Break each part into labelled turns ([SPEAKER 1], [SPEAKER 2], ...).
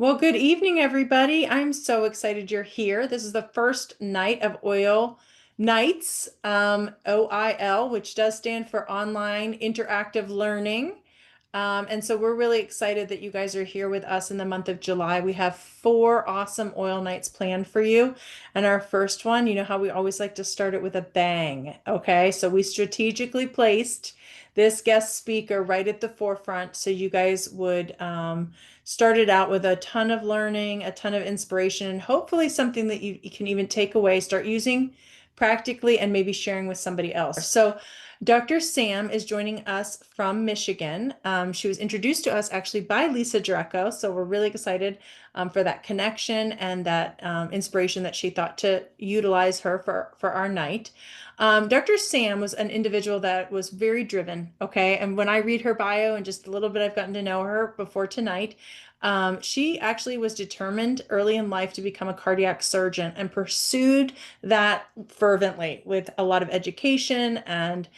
[SPEAKER 1] Well, good evening, everybody. I'm so excited you're here. This is the first night of Oil Nights, OIL, which does stand for Online Interactive Learning. And so we're really excited that you guys are here with us in the month of July. We have four awesome oil nights planned for you. And our first one, you know how we always like to start it with a bang. Okay, so we strategically placed this guest speaker right at the forefront so you guys would started out with a ton of learning, a ton of inspiration, and hopefully something that you can even take away, start using practically, and maybe sharing with somebody else. So, Dr. Sam is joining us from Michigan. She was introduced to us actually by Lisa Dreco, so we're really excited for that connection and that inspiration that she thought to utilize her for our night. Dr. Sam was an individual that was very driven, okay? And when I read her bio and just a little bit I've gotten to know her before tonight, she actually was determined early in life to become a cardiac surgeon and pursued that fervently with a lot of education and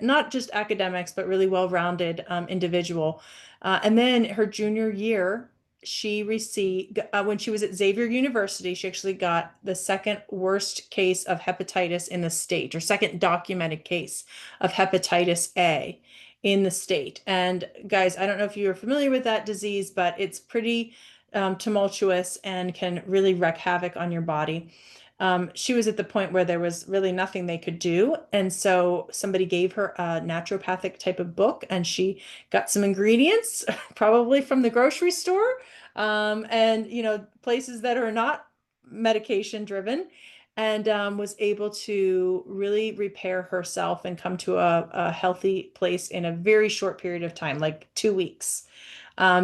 [SPEAKER 1] not just academics, but really well-rounded individual. And then her junior year, she received, when she was at Xavier University, she actually got the second worst case of hepatitis in the state, or second documented case of hepatitis A in the state. And guys, I don't know if you're familiar with that disease, but it's pretty tumultuous and can really wreak havoc on your body. She was at the point where there was really nothing they could do. And so somebody gave her a naturopathic type of book, and she got some ingredients, probably from the grocery store, and, places that are not medication driven, and was able to really repair herself and come to a healthy place in a very short period of time, like 2 weeks.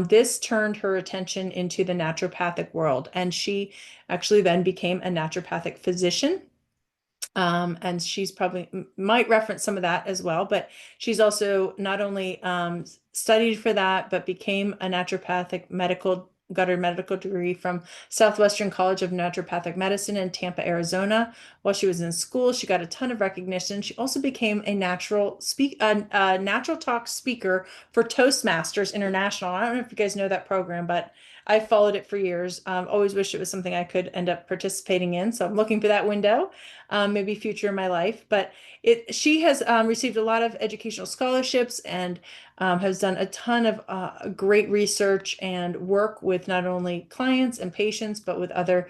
[SPEAKER 1] This turned her attention into the naturopathic world, and she actually then became a naturopathic physician. And she's probably might reference some of that as well, but she's also not only studied for that, but became a naturopathic got her medical degree from Southwestern College of Naturopathic Medicine in Tampa, Arizona. While she was in school, she got a ton of recognition. She also became a natural talk speaker for Toastmasters International. I don't know if you guys know that program, but I followed it for years. Always wished it was something I could end up participating in. So I'm looking for that window, maybe future in my life. But she has received a lot of educational scholarships and has done a ton of great research and work with not only clients and patients, but with other,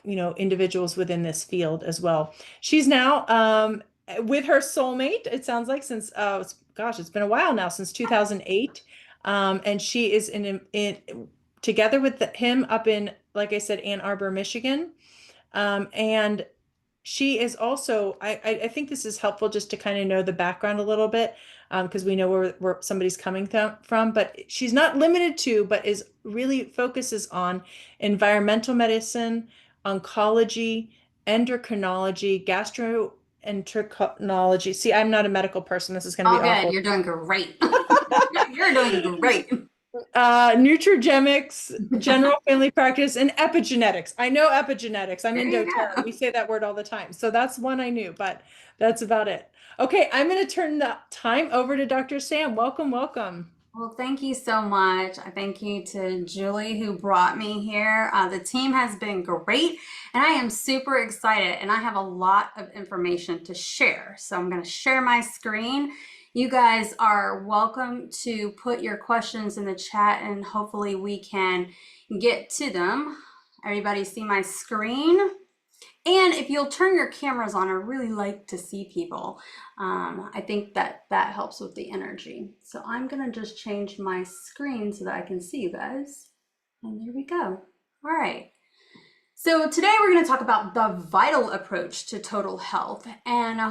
[SPEAKER 1] individuals within this field as well. She's now with her soulmate, it sounds like, since, gosh, it's been a while now, since 2008. And she is together with him up in, like I said, Ann Arbor, Michigan. And she is also, I think this is helpful just to kind of know the background a little bit, because we know where somebody's coming from, but she's not limited to, but is really focuses on environmental medicine, oncology, endocrinology, gastroenterology. See, I'm not a medical person. This is going to be
[SPEAKER 2] All good.
[SPEAKER 1] awful.
[SPEAKER 2] You're doing great. You're doing great.
[SPEAKER 1] Nutrigenics, general family practice, and epigenetics. I know epigenetics. I'm
[SPEAKER 2] There
[SPEAKER 1] in
[SPEAKER 2] you
[SPEAKER 1] doTERRA.
[SPEAKER 2] go.
[SPEAKER 1] We say that word all the time. So that's one I knew, but that's about it. Okay, I'm going to turn the time over to Dr. Sam. Welcome, welcome.
[SPEAKER 2] Well, thank you so much. I thank you to Julie who brought me here. The team has been great, and I am super excited. And I have a lot of information to share. So I'm going to share my screen. You guys are welcome to put your questions in the chat, and hopefully we can get to them. Everybody see my screen? And if you'll turn your cameras on, I really like to see people. I think that helps with the energy. So I'm gonna just change my screen so that I can see you guys. And there we go. All right. So today we're going to talk about the V.I.T.A.L approach to total health. And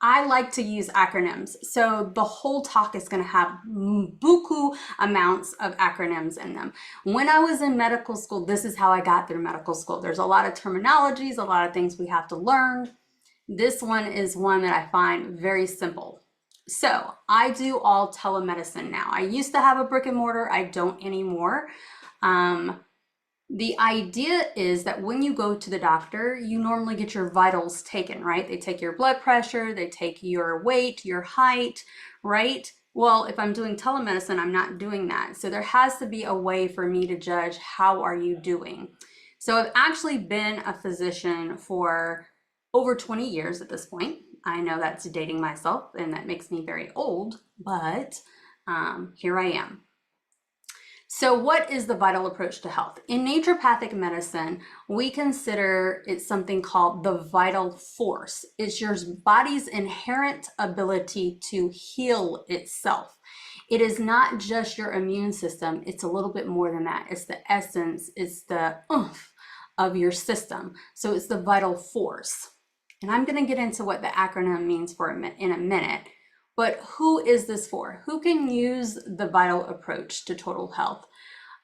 [SPEAKER 2] I like to use acronyms. So the whole talk is going to have buku amounts of acronyms in them. When I was in medical school, this is how I got through medical school. There's a lot of terminologies, a lot of things we have to learn. This one is one that I find very simple. So I do all telemedicine now. I used to have a brick and mortar. I don't anymore. The idea is that when you go to the doctor, you normally get your vitals taken, right? They take your blood pressure, they take your weight, your height, right? Well, if I'm doing telemedicine, I'm not doing that. So there has to be a way for me to judge how are you doing. So I've actually been a physician for over 20 years at this point. I know that's dating myself and that makes me very old, but here I am. So what is the vital approach to health? In naturopathic medicine, we consider it something called the vital force. It's your body's inherent ability to heal itself. It is not just your immune system. It's a little bit more than that. It's the essence, it's the oomph of your system. So it's the vital force. And I'm going to get into what the acronym means in a minute. But who is this for? Who can use the vital approach to total health?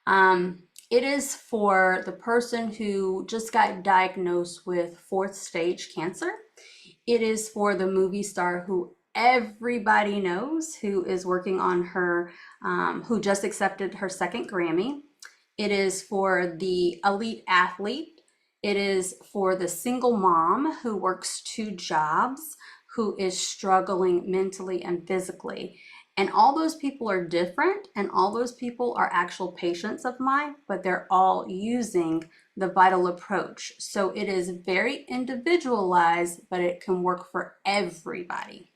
[SPEAKER 2] It is for the person who just got diagnosed with fourth stage cancer. It is for the movie star who everybody knows, who is working on her, who just accepted her second Grammy. It is for the elite athlete. It is for the single mom who works 2 jobs, who is struggling mentally and physically. And all those people are different, and all those people are actual patients of mine, but they're all using the vital approach. So it is very individualized, but it can work for everybody.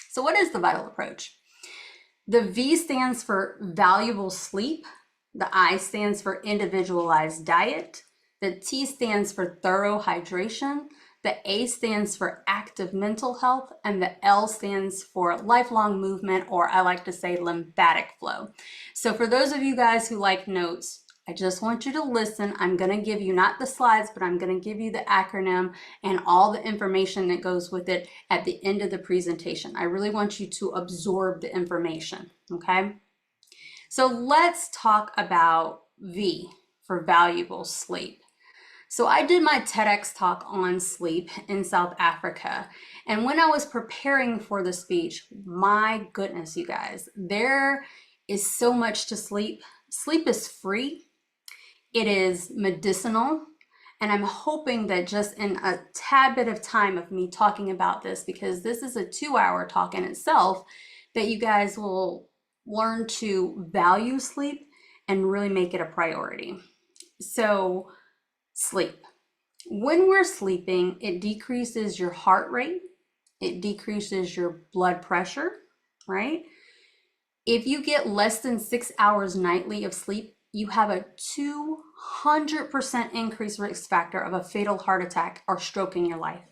[SPEAKER 2] So what is the vital approach? The V stands for valuable sleep. The I stands for individualized diet. The T stands for thorough hydration. The A stands for active mental health, and the L stands for lifelong movement, or I like to say lymphatic flow. So for those of you guys who like notes, I just want you to listen. I'm going to give you not the slides, but I'm going to give you the acronym and all the information that goes with it at the end of the presentation. I really want you to absorb the information, okay? So let's talk about V for valuable sleep. So I did my TEDx talk on sleep in South Africa. And when I was preparing for the speech, my goodness, you guys, there is so much to sleep. Sleep is free. It is medicinal. And I'm hoping that just in a tad bit of time of me talking about this, because this is a 2-hour talk in itself, that you guys will learn to value sleep and really make it a priority. So sleep. When we're sleeping, it decreases your heart rate, it decreases your blood pressure, right? If you get less than 6 hours nightly of sleep, you have a 200% increased risk factor of a fatal heart attack or stroke in your life.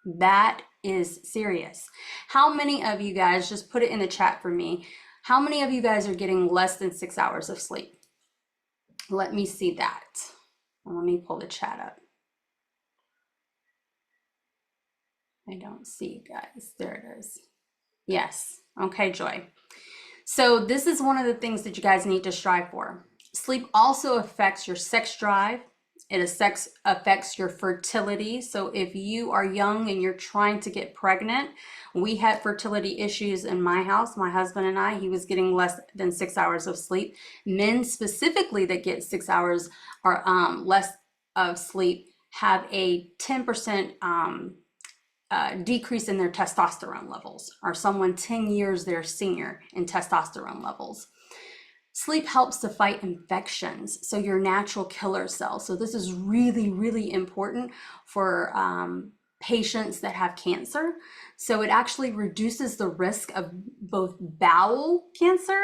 [SPEAKER 2] That is serious. How many of you guys, just put it in the chat for me, how many of you guys are getting less than 6 hours of sleep? Let me see that. Let me pull the chat up. I don't see you guys. There it is. Yes. Okay, Joy. So this is one of the things that you guys need to strive for. Sleep also affects your sex drive. It affects your fertility. So if you are young and you're trying to get pregnant, we had fertility issues in my house. My husband and I, he was getting less than 6 hours of sleep. Men specifically that get 6 hours or less of sleep have a 10% decrease in their testosterone levels, or someone 10 years their senior in testosterone levels. Sleep helps to fight infections, so your natural killer cells. So this is really, really important for patients that have cancer. So it actually reduces the risk of both bowel cancer,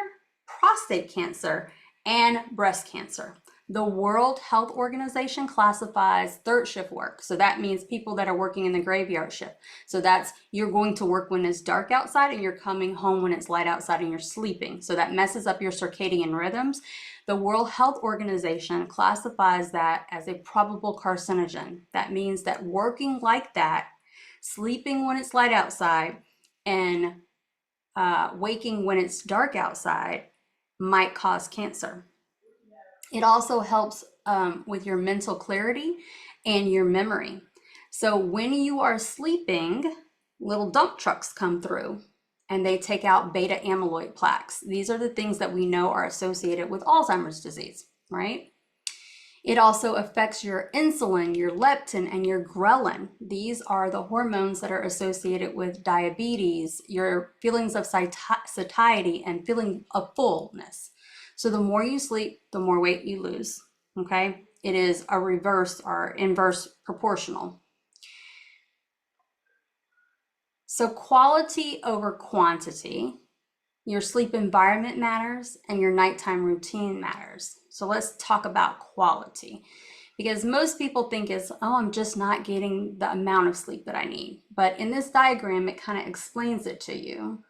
[SPEAKER 2] prostate cancer, and breast cancer. The World Health Organization classifies third shift work. So that means people that are working in the graveyard shift. So that's, you're going to work when it's dark outside and you're coming home when it's light outside and you're sleeping. So that messes up your circadian rhythms. The World Health Organization classifies that as a probable carcinogen. That means that working like that, sleeping when it's light outside and waking when it's dark outside might cause cancer. It also helps with your mental clarity and your memory. So when you are sleeping, little dump trucks come through and they take out beta amyloid plaques. These are the things that we know are associated with Alzheimer's disease, right? It also affects your insulin, your leptin, and your ghrelin. These are the hormones that are associated with diabetes, your feelings of satiety, and feeling of fullness. So the more you sleep, the more weight you lose. Okay? It is a reverse or inverse proportional. So quality over quantity. Your sleep environment matters and your nighttime routine matters. So let's talk about quality, because most people think is, oh, I'm just not getting the amount of sleep that I need. But in this diagram, it kind of explains it to you.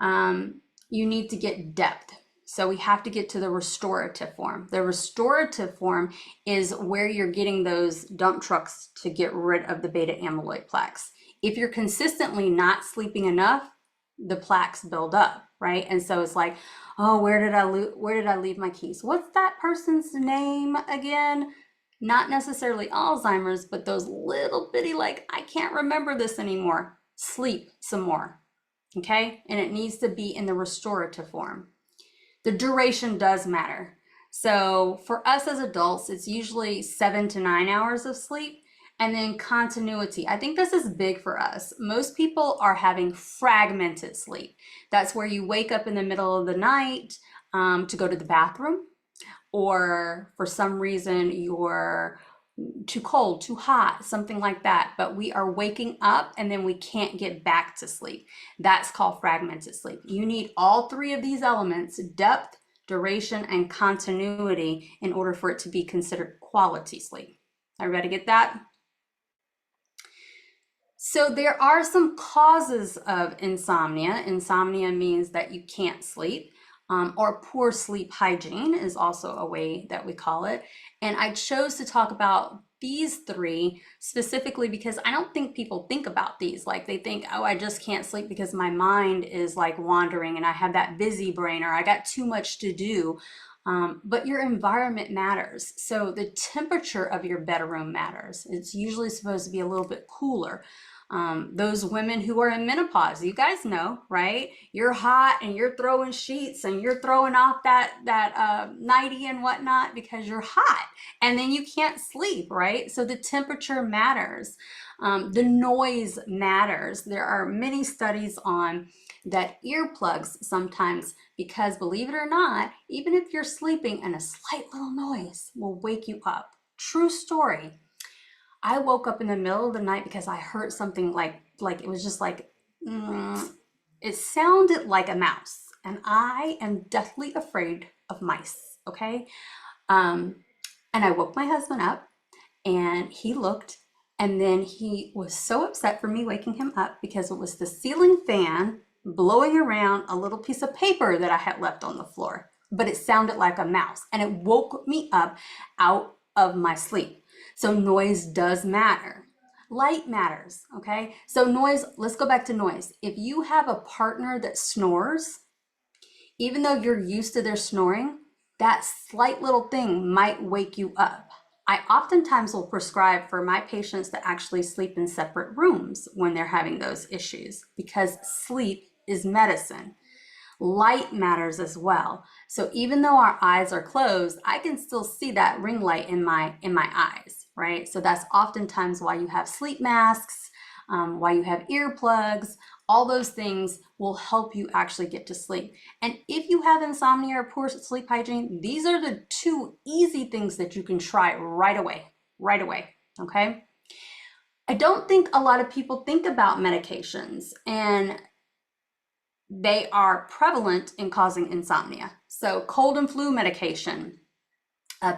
[SPEAKER 2] You need to get depth. So we have to get to the restorative form. The restorative form is where you're getting those dump trucks to get rid of the beta amyloid plaques. If you're consistently not sleeping enough, the plaques build up, right? And so it's like, oh, where did I leave my keys? What's that person's name again? Not necessarily Alzheimer's, but those little bitty, like, I can't remember this anymore. Sleep some more, okay? And it needs to be in the restorative form. The duration does matter. So for us as adults, it's usually 7 to 9 hours of sleep. And then continuity. I think this is big for us. Most people are having fragmented sleep. That's where you wake up in the middle of the night to go to the bathroom, or for some reason you're too cold, too hot, something like that. But we are waking up and then we can't get back to sleep. That's called fragmented sleep. You need all three of these elements, depth, duration, and continuity, in order for it to be considered quality sleep. Everybody get that? So there are some causes of insomnia. Insomnia means that you can't sleep, or poor sleep hygiene is also a way that we call it. And I chose to talk about these three specifically because I don't think people think about these. Like they think, oh, I just can't sleep because my mind is like wandering and I have that busy brain, or I got too much to do. But your environment matters. So the temperature of your bedroom matters. It's usually supposed to be a little bit cooler. Those women who are in menopause, you guys know, right? You're hot and you're throwing sheets and you're throwing off that nightie and whatnot because you're hot, and then you can't sleep, right? So the temperature matters. The noise matters. There are many studies on that earplugs sometimes, because believe it or not, even if you're sleeping and a slight little noise will wake you up. True story. I woke up in the middle of the night because I heard something like it was just like, it sounded like a mouse, and I am deathly afraid of mice. Okay, and I woke my husband up, and he looked, and then he was so upset for me waking him up because it was the ceiling fan blowing around a little piece of paper that I had left on the floor, but it sounded like a mouse, and it woke me up out of my sleep. So noise does matter. Light matters, okay? So noise, let's go back to noise. If you have a partner that snores, even though you're used to their snoring, that slight little thing might wake you up. I oftentimes will prescribe for my patients to actually sleep in separate rooms when they're having those issues, because sleep is medicine. Light matters as well. So even though our eyes are closed, I can still see that ring light in my eyes, right? So that's oftentimes why you have sleep masks, why you have earplugs. All those things will help you actually get to sleep. And if you have insomnia or poor sleep hygiene, these are the two easy things that you can try right away, okay? I don't think a lot of people think about medications, and they are prevalent in causing insomnia. So cold and flu medication,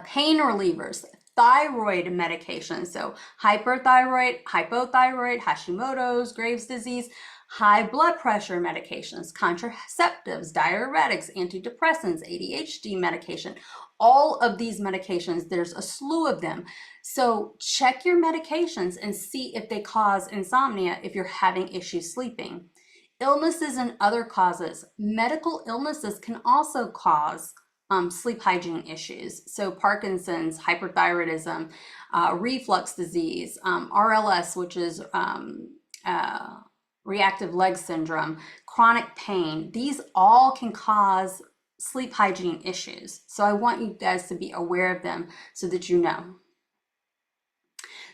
[SPEAKER 2] pain relievers, thyroid medication, so hyperthyroid, hypothyroid, Hashimoto's, Graves' disease, high blood pressure medications, contraceptives, diuretics, antidepressants, ADHD medication. All of these medications, there's a slew of them. So check your medications and see if they cause insomnia if you're having issues sleeping. Illnesses and other causes. Medical illnesses can also cause sleep hygiene issues. So Parkinson's, hyperthyroidism, reflux disease, RLS, which is reactive leg syndrome, chronic pain. These all can cause sleep hygiene issues. So I want you guys to be aware of them so that you know.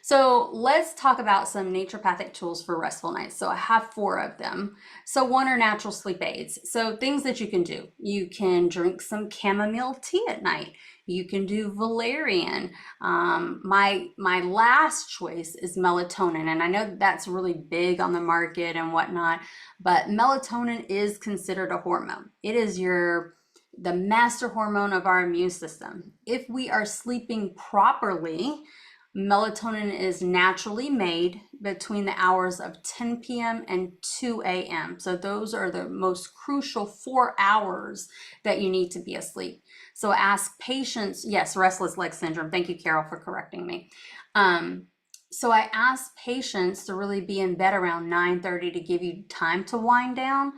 [SPEAKER 2] So let's talk about some naturopathic tools for restful nights. So I have 4 of them. So one are natural sleep aids. So things that you can do. You can drink some chamomile tea at night. You can do valerian. My last choice is melatonin, and I know that's really big on the market and whatnot, but melatonin is considered a hormone. It is the master hormone of our immune system. If we are sleeping properly, melatonin is naturally made between the hours of 10 p.m. and 2 a.m. So those are the most crucial 4 hours that you need to be asleep. So ask patients, yes, restless leg syndrome. Thank you, Carol, for correcting me. So I ask patients to really be in bed around 9:30 to give you time to wind down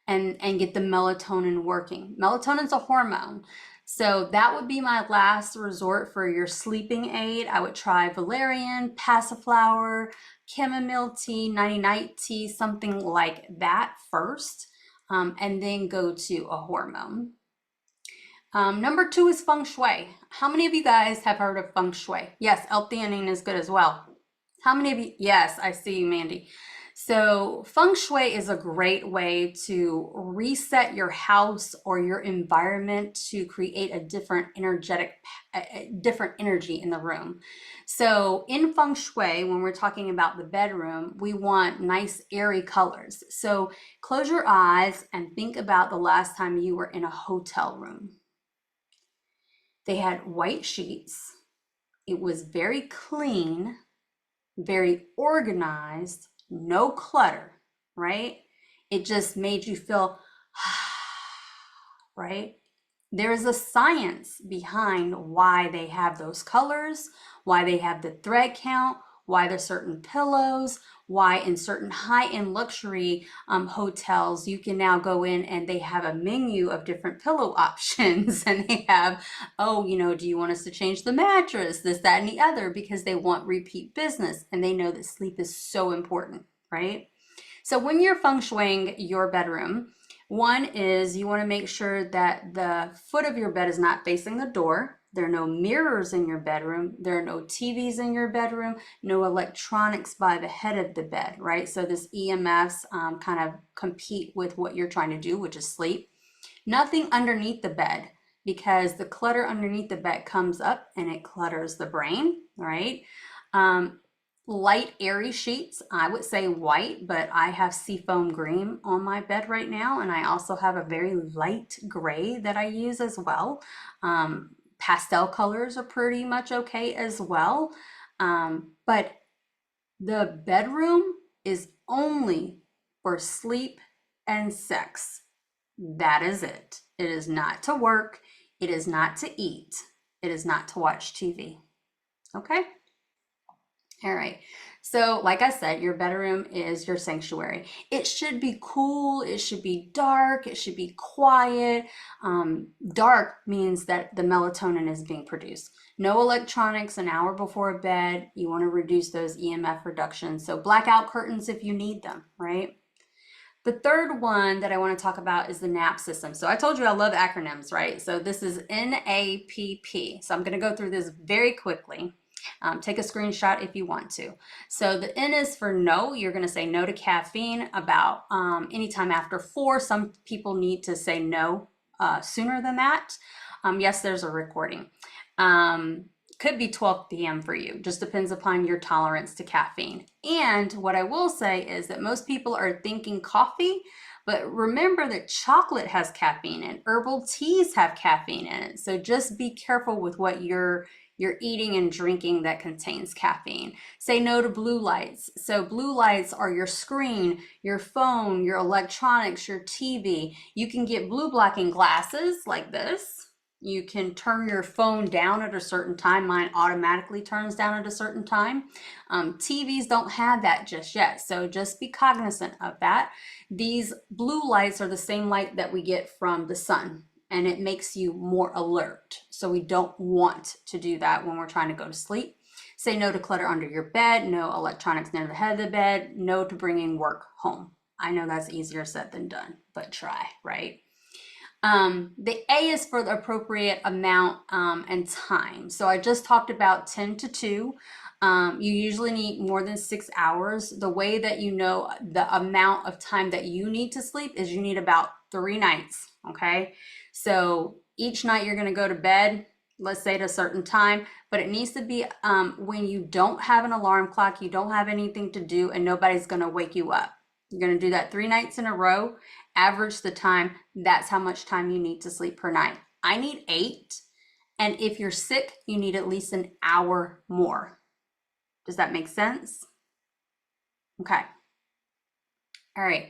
[SPEAKER 2] and get the melatonin working. Melatonin's a hormone. So that would be my last resort for your sleeping aid. I would try valerian, passiflower, chamomile tea, nighty-night tea, something like that first, and then go to a hormone. Number 2 is feng shui. How many of you guys have heard of feng shui? Yes, L-theanine is good as well. How many of you? Yes, I see you, Mandy. So feng shui is a great way to reset your house or your environment to create a different different energy in the room. So in feng shui, when we're talking about the bedroom, we want nice airy colors. So close your eyes and think about the last time you were in a hotel room. They had white sheets. It was very clean, very organized, no clutter, right? It just made you feel, right? There is a science behind why they have those colors, why they have the thread count, why there's certain pillows, why in certain high-end luxury hotels you can now go in and they have a menu of different pillow options and they have, oh, do you want us to change the mattress, this, that, and the other, because they want repeat business and they know that sleep is so important, right? So when you're feng shuiing your bedroom, one is you want to make sure that the foot of your bed is not facing the door. There are no mirrors in your bedroom. There are no TVs in your bedroom, no electronics by the head of the bed, right? So this EMFs kind of compete with what you're trying to do, which is sleep. Nothing underneath the bed, because the clutter underneath the bed comes up and it clutters the brain, right? Light airy sheets. I would say white, but I have seafoam green on my bed right now, and I also have a very light gray that I use as well. Pastel colors are pretty much okay as well, but the bedroom is only for sleep and sex. That is it. It is not to work. It is not to eat. It is not to watch TV. Okay? All right. So like I said, your bedroom is your sanctuary. It should be cool. It should be dark. It should be quiet. Dark means that the melatonin is being produced. No electronics an hour before bed. You want to reduce those EMF reductions. So blackout curtains if you need them, right? The third one that I want to talk about is the NAP system. So I told you I love acronyms, right? So this is NAPP. So I'm going to go through this very quickly. Take a screenshot if you want to. So the N is for no. You're going to say no to caffeine about anytime after 4. Some people need to say no sooner than that. Yes, there's a recording. Could be 12 p.m. for you. Just depends upon your tolerance to caffeine. And what I will say is that most people are thinking coffee, but remember that chocolate has caffeine and herbal teas have caffeine in it. So just be careful with what you're eating and drinking that contains caffeine. Say no to blue lights. So blue lights are your screen, your phone, your electronics, your TV. You can get blue blocking glasses like this. You can turn your phone down at a certain time. Mine automatically turns down at a certain time. TVs don't have that just yet, so just be cognizant of that. These blue lights are the same light that we get from the sun, and it makes you more alert. So we don't want to do that when we're trying to go to sleep. Say no to clutter under your bed, no electronics near the head of the bed, no to bringing work home. I know that's easier said than done, but try, right? The A is for the appropriate amount and time. So I just talked about 10 to 2. You usually need more than 6 hours. The way that you know the amount of time that you need to sleep is you need about 3 nights. Okay. So each night you're going to go to bed, let's say at a certain time, but it needs to be when you don't have an alarm clock, you don't have anything to do, and nobody's going to wake you up. You're going to do that 3 nights in a row, average the time. That's how much time you need to sleep per night. I need 8. And if you're sick, you need at least an hour more. Does that make sense? Okay. All right.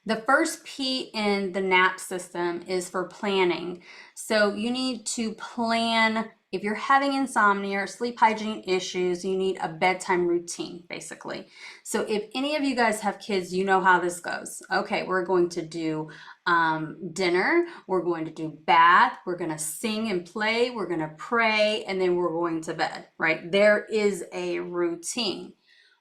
[SPEAKER 2] The first P in the NAP system is for planning. So you need to plan. If you're having insomnia or sleep hygiene issues, you need a bedtime routine, basically. So if any of you guys have kids, you know how this goes. Okay, we're going to do dinner, we're going to do bath, we're going to sing and play, we're going to pray, and then we're going to bed, right? There is a routine.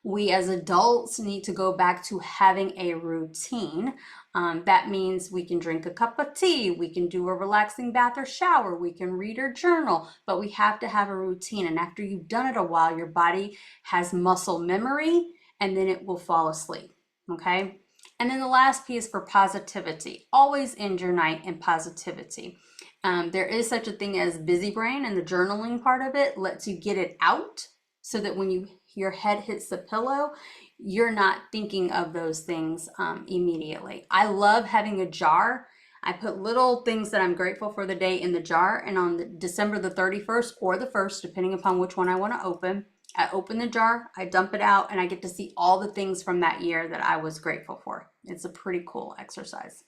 [SPEAKER 2] We as adults need to go back to having a routine. That means we can drink a cup of tea, we can do a relaxing bath or shower, we can read or journal, but we have to have a routine. And after you've done it a while, your body has muscle memory and then it will fall asleep. Okay. And then the last P is for positivity. Always end your night in positivity. There is such a thing as busy brain, and the journaling part of it lets you get it out so that when your head hits the pillow, you're not thinking of those things immediately. I love having a jar. I put little things that I'm grateful for the day in the jar, and on December the 31st or the 1st, depending upon which one I want to open, I open the jar, I dump it out, and I get to see all the things from that year that I was grateful for. It's a pretty cool exercise.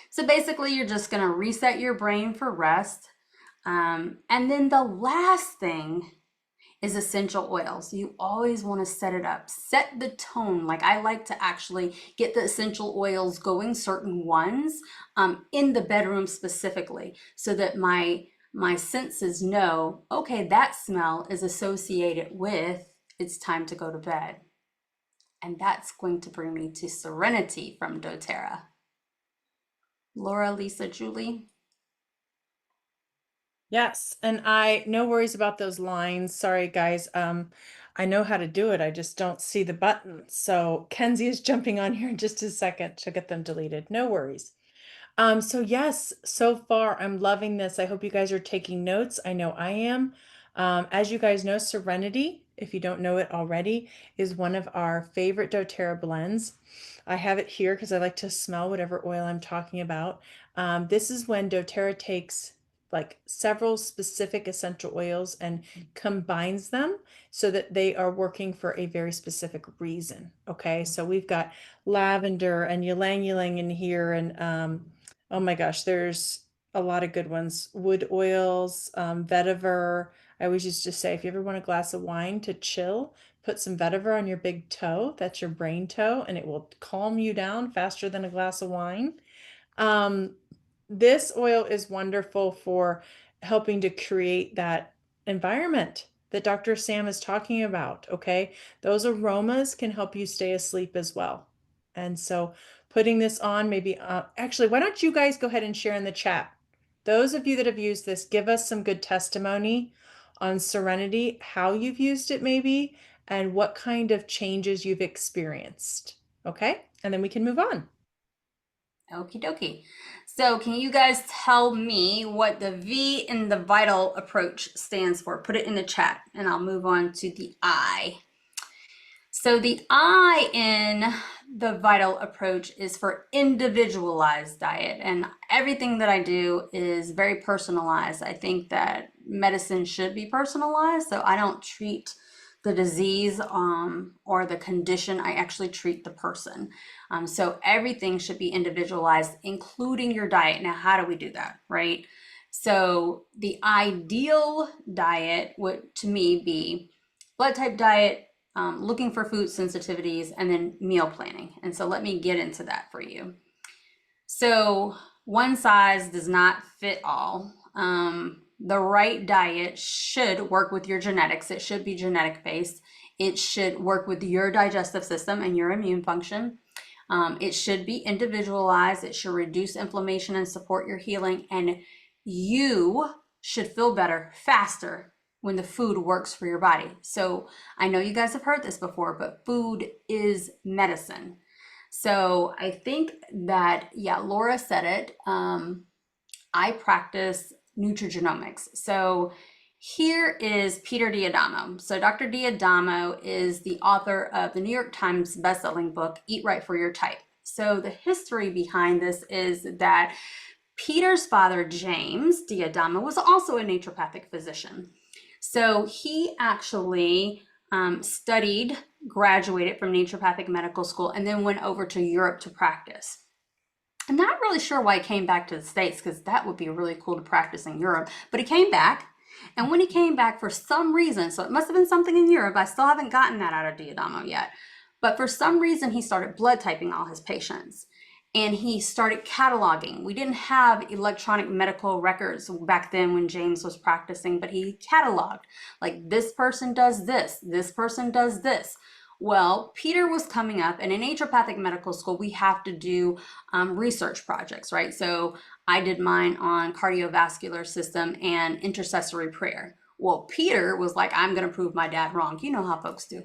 [SPEAKER 2] So basically, you're just going to reset your brain for rest. And then the last thing is essential oils. You always want to set it up, set the tone. Like I like to actually get the essential oils going, certain ones in the bedroom specifically, so that my senses know, okay, that smell is associated with it's time to go to bed. And that's going to bring me to Serenity from doTERRA. Laura, Lisa, Julie.
[SPEAKER 1] Yes, and no worries about those lines. Sorry, guys. I know how to do it. I just don't see the button. So Kenzie is jumping on here in just a second to get them deleted. No worries. So yes, so far I'm loving this. I hope you guys are taking notes. I know I am. As you guys know, Serenity, if you don't know it already, is one of our favorite doTERRA blends. I have it here because I like to smell whatever oil I'm talking about. This is when doTERRA takes like several specific essential oils and combines them so that they are working for a very specific reason. Okay, so we've got lavender and ylang ylang in here, and oh my gosh, there's a lot of good ones. Wood oils, vetiver. I always used to say, if you ever want a glass of wine to chill, put some vetiver on your big toe. That's your brain toe, and it will calm you down faster than a glass of wine. Um, this oil is wonderful for helping to create that environment that Dr. Sam is talking about. Okay. Those aromas can help you stay asleep as well. And so putting this on, maybe, actually, why don't you guys go ahead and share in the chat? Those of you that have used this, give us some good testimony on Serenity, how you've used it maybe, and what kind of changes you've experienced. Okay. And then we can move on.
[SPEAKER 2] Okie dokie. So can you guys tell me what the V in the V.I.T.A.L approach stands for? Put it in the chat and I'll move on to the I. So the I in the V.I.T.A.L approach is for individualized diet, and everything that I do is very personalized. I think that medicine should be personalized, so I don't treat the disease or the condition. I actually treat the person. So everything should be individualized, including your diet. Now, how do we do that, right? So the ideal diet would, to me, be blood type diet, looking for food sensitivities, and then meal planning. And so let me get into that for you. So one size does not fit all. The right diet should work with your genetics. It should be genetic based. It should work with your digestive system and your immune function. It should be individualized. It should reduce inflammation and support your healing. And you should feel better faster when the food works for your body. So I know you guys have heard this before, but food is medicine. So I think that, yeah, Laura said it. I practice nutrigenomics. So here is Peter D'Adamo. So Dr. D'Adamo is the author of the New York Times bestselling book, Eat Right for Your Type. So the history behind this is that Peter's father, James D'Adamo, was also a naturopathic physician. So he actually studied, graduated from naturopathic medical school, and then went over to Europe to practice. I'm not really sure why he came back to the States, because that would be really cool to practice in Europe. But he came back. And when he came back, for some reason, so it must have been something in Europe, I still haven't gotten that out of D'Adamo yet. But for some reason, he started blood typing all his patients. And he started cataloging. We didn't have electronic medical records back then when James was practicing, but he cataloged, like, this person does this person does this. Well, Peter was coming up, and in naturopathic medical school, we have to do research projects, right? So I did mine on cardiovascular system and intercessory prayer. Well, Peter was like, I'm going to prove my dad wrong. You know how folks do.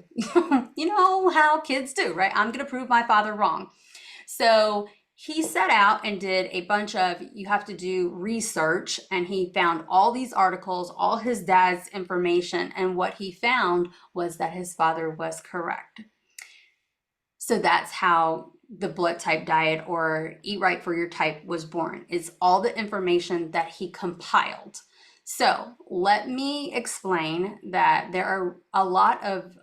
[SPEAKER 2] You know how kids do, right? I'm going to prove my father wrong. So he set out and did a bunch of, you have to do research, and he found all these articles, all his dad's information, and what he found was that his father was correct. So that's how the blood type diet, or Eat Right for Your Type, was born. It's all the information that he compiled. So let me explain that there are a lot of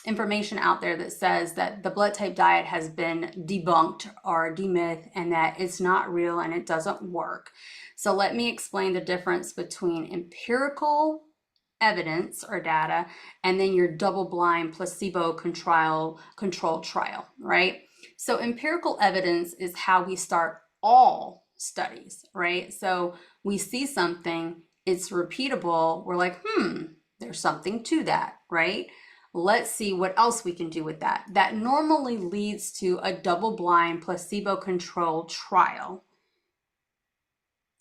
[SPEAKER 2] information out there that says that the blood type diet has been debunked or demythed, and that it's not real and it doesn't work. So let me explain the difference between empirical evidence or data and then your double-blind placebo controlled trial, right? So empirical evidence is how we start all studies, right? So we see something, it's repeatable, we're like, there's something to that, right? Let's see what else we can do with that. That normally leads to a double-blind placebo-controlled trial.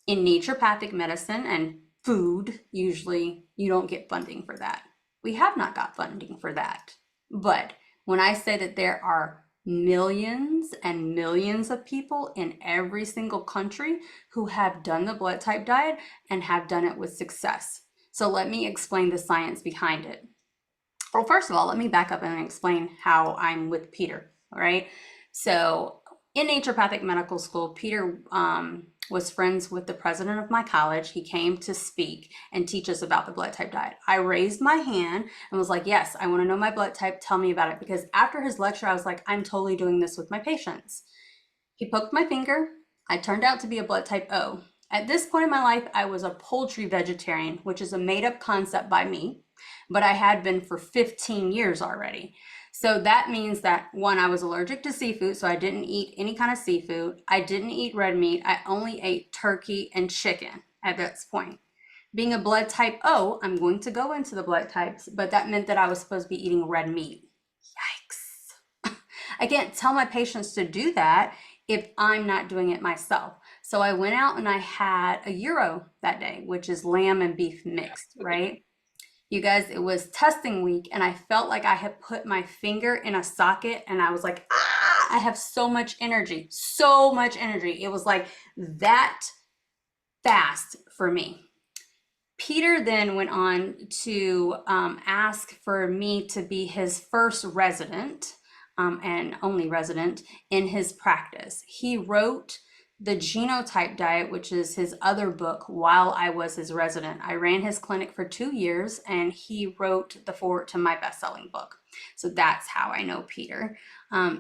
[SPEAKER 2] In naturopathic medicine and food, usually you don't get funding for that. We have not got funding for that. But when I say that there are millions and millions of people in every single country who have done the blood type diet and have done it with success. So let me explain the science behind it. Well, first of all, let me back up and explain how I'm with Peter, all right? So in naturopathic medical school, Peter was friends with the president of my college. He came to speak and teach us about the blood type diet. I raised my hand and was like, yes, I want to know my blood type. Tell me about it. Because after his lecture, I was like, I'm totally doing this with my patients. He poked my finger. I turned out to be a blood type O. At this point in my life, I was a poultry vegetarian, which is a made-up concept by me, but I had been for 15 years already. So that means that, one, I was allergic to seafood, so I didn't eat any kind of seafood. I didn't eat red meat. I only ate turkey and chicken at this point. Being a blood type O, I'm going to go into the blood types, but that meant that I was supposed to be eating red meat. Yikes. I can't tell my patients to do that if I'm not doing it myself. So I went out and I had a gyro that day, which is lamb and beef mixed, right? You guys, it was testing week, and I felt like I had put my finger in a socket, and I was like, I have so much energy, so much energy. It was like that fast for me. Peter then went on to ask for me to be his first resident and only resident in his practice. He wrote the Genotype Diet, which is his other book, while I was his resident. I ran his clinic for 2 years, and he wrote the foreword to my best-selling book. So that's how I know Peter.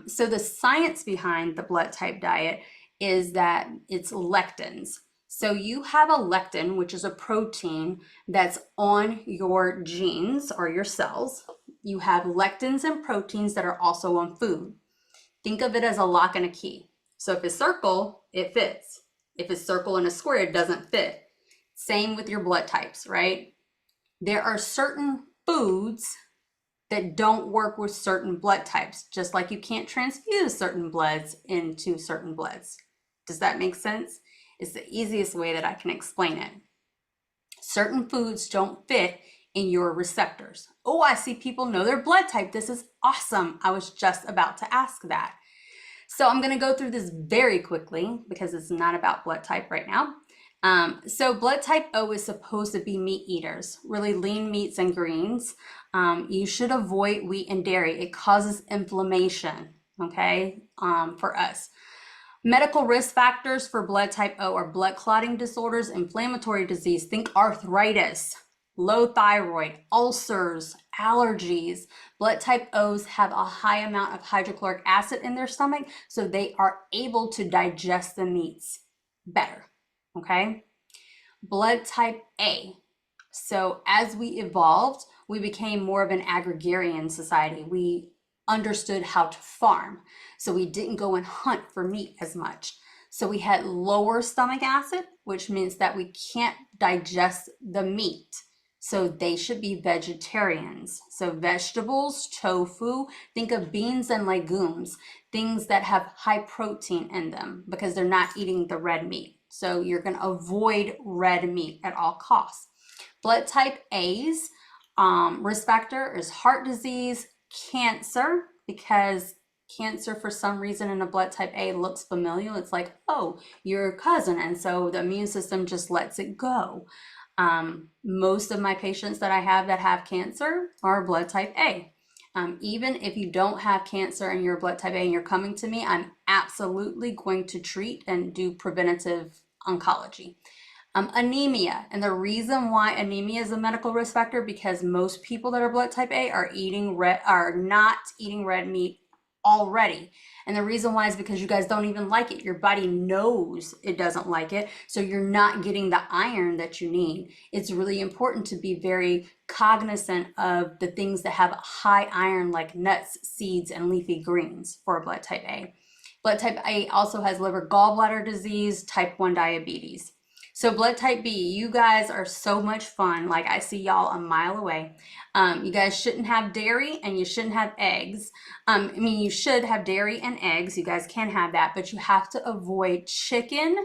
[SPEAKER 2] So the science behind the blood type diet is that it's lectins. So you have a lectin, which is a protein that's on your genes or your cells. You have lectins and proteins that are also on food. Think of it as a lock and a key. So if it's circle, it fits. If it's circle and a square, it doesn't fit. Same with your blood types, right? There are certain foods that don't work with certain blood types, just like you can't transfuse certain bloods into certain bloods. Does that make sense? It's the easiest way that I can explain it. Certain foods don't fit in your receptors. Oh, I see people know their blood type. This is awesome. I was just about to ask that. So I'm going to go through this very quickly because it's not about blood type right now. So blood type O is supposed to be meat eaters, really lean meats and greens. You should avoid wheat and dairy. It causes inflammation, okay, for us. Medical risk factors for blood type O are blood clotting disorders, inflammatory disease, think arthritis, low thyroid, ulcers, allergies. Blood type O's have a high amount of hydrochloric acid in their stomach, so they are able to digest the meats better, okay? Blood type A. So as we evolved, we became more of an agrarian society. We understood how to farm. So we didn't go and hunt for meat as much. So we had lower stomach acid, which means that we can't digest the meat. So they should be vegetarians. So vegetables, tofu, think of beans and legumes, things that have high protein in them because they're not eating the red meat. So you're going to avoid red meat at all costs. Blood type A's risk factor is heart disease, cancer, because cancer for some reason in a blood type A looks familial. It's like, oh, your cousin. And so the immune system just lets it go. Most of my patients that I have that have cancer are blood type A. Even if you don't have cancer and you're blood type A and you're coming to me, I'm absolutely going to treat and do preventative oncology. Anemia, and the reason why anemia is a medical risk factor because most people that are blood type A are not eating red meat already. And the reason why is because you guys don't even like it. Your body knows it doesn't like it, so you're not getting the iron that you need. It's really important to be very cognizant of the things that have high iron like nuts, seeds, and leafy greens for blood type A. Blood type A also has liver gallbladder disease, type 1 diabetes. So blood type B, you guys are so much fun. Like I see y'all a mile away. You guys shouldn't have dairy and you shouldn't have eggs. You should have dairy and eggs. You guys can have that, but you have to avoid chicken,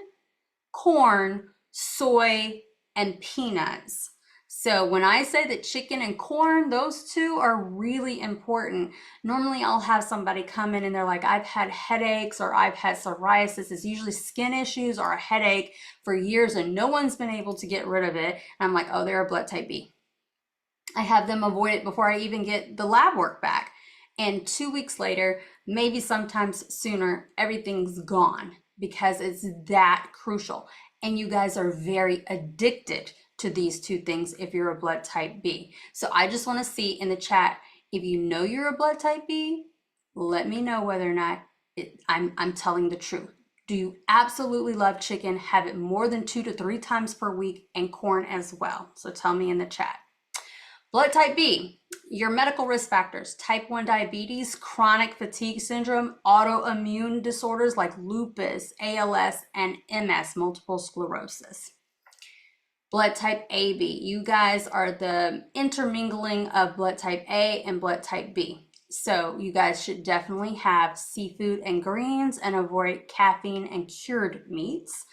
[SPEAKER 2] corn, soy, and peanuts. So when I say that chicken and corn, those two are really important. Normally I'll have somebody come in and they're like, I've had headaches or I've had psoriasis. It's usually skin issues or a headache for years and no one's been able to get rid of it. And I'm like, oh, they're a blood type B. I have them avoid it before I even get the lab work back. And 2 weeks later, maybe sometimes sooner, everything's gone because it's that crucial. And you guys are very addicted to these two things if you're a blood type B. So I just want to see in the chat, if you know you're a blood type B, let me know whether or not I'm telling the truth. Do you absolutely love chicken, have it more than 2 to 3 times per week, and corn as well? So tell me in the chat. Blood type B, your medical risk factors: type 1 diabetes, chronic fatigue syndrome, autoimmune disorders like lupus, ALS, and MS, multiple sclerosis. Blood type AB, you guys are the intermingling of blood type A and blood type B. So you guys should definitely have seafood and greens and avoid caffeine and cured meats.